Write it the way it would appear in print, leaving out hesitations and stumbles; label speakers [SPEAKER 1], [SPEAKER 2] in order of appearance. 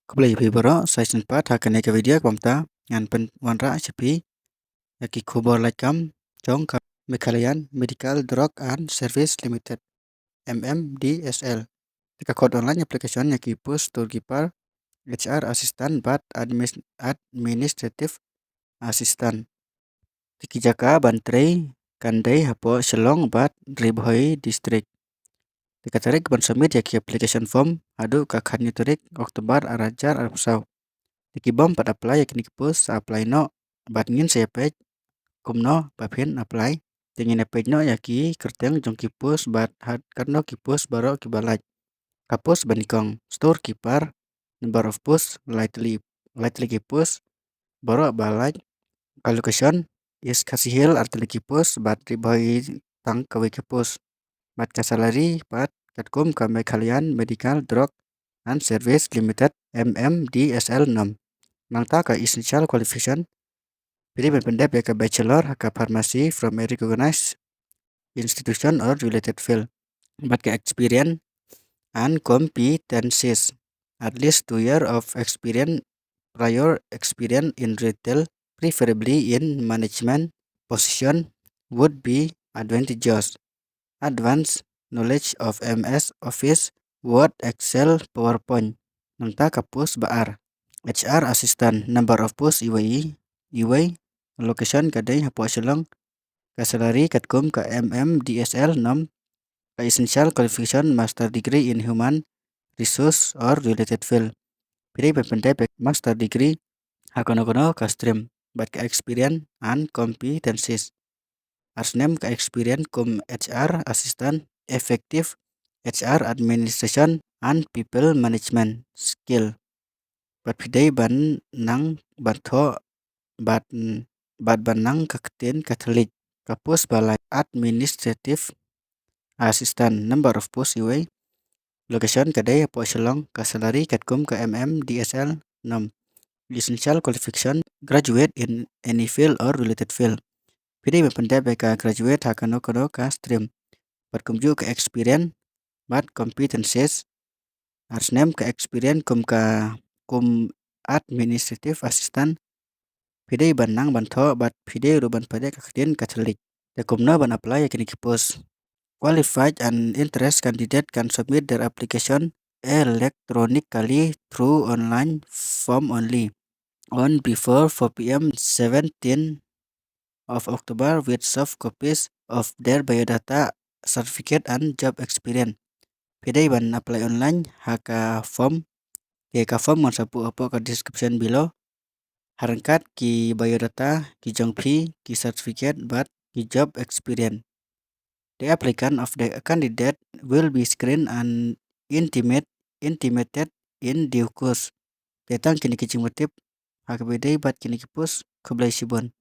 [SPEAKER 1] Kembali bibaro season 4 hakane ka video kwamta ngan pen wanra HCP yaki khobor laikam jong ka Mekhalayan Medical Drug and Service Limited MMDSL. Tika kod online application yaki push storekeeper HR assistant but administrative assistant. Tiki jaka bantrei kandai hapo Shillong but Ribhoi district. Tika tarik ban submit yaki application form adu ka khanyu tarik Oktober arajar arpsau. Tiki bom pada apply yakini kipus apply no bat ngin saya page kumno baphin apply tingin page no yaki kerteng jong kipus bat hat karno kipus baro kibalaj kapus banikong storekeeper number of post lightly kipus baro balaj location is kasihil artili kipus bat ribai tang kawe kipus bat ka salary bat katkum ka Mekhalayan Medical Drug and Service Limited MMDSL 6 Nangta ka essential qualification pilih berpendap ya ka bachelor ka pharmacy from a recognized institution or related field but ka experience and competencies at least 2 years of experience prior experience in retail preferably in management position would be advantageous. Advanced knowledge of MS Office Word Excel PowerPoint nangta ka post baar HR assistant number of post iway location kadai hapo Shillong ka salary katkum ka MMDSL 6 ka essential qualification master degree in human resource or related field. Pilih berpendap master degree hakono ka stream but ka experience and competencies. Arsnem ka experience kum HR assistant effective HR administration and people management skill. Bat pidai ban nang batho bat banang kakten Catholic kapus balai administrative assistant number of post iway location kadai hapo Shillong ka salary katkum ka MMDSL 6 essential qualification graduate in any field or related field. Pilih berpendap ka graduate hakono ka stream berkumju ke experience but competencies arsnem ke experience kum administrative assistant pidai banang bantho bat pidai ruban pada kakden Catholic kumna ban apply yakini kipus qualified and interest candidate can submit their application electronically through online form only on before 4 p.m. 17 of October with soft copies of their biodata certificate and job experience. Pidai ban apply online haka form ngon sapu apo ka description below harangkat ki biodata ki jong fee ki certificate but ki job experience. The applicant of the candidate will be screened and intimated in due course. Tetang kini kicing motif hak bedai bat kini kipus keblai sibon.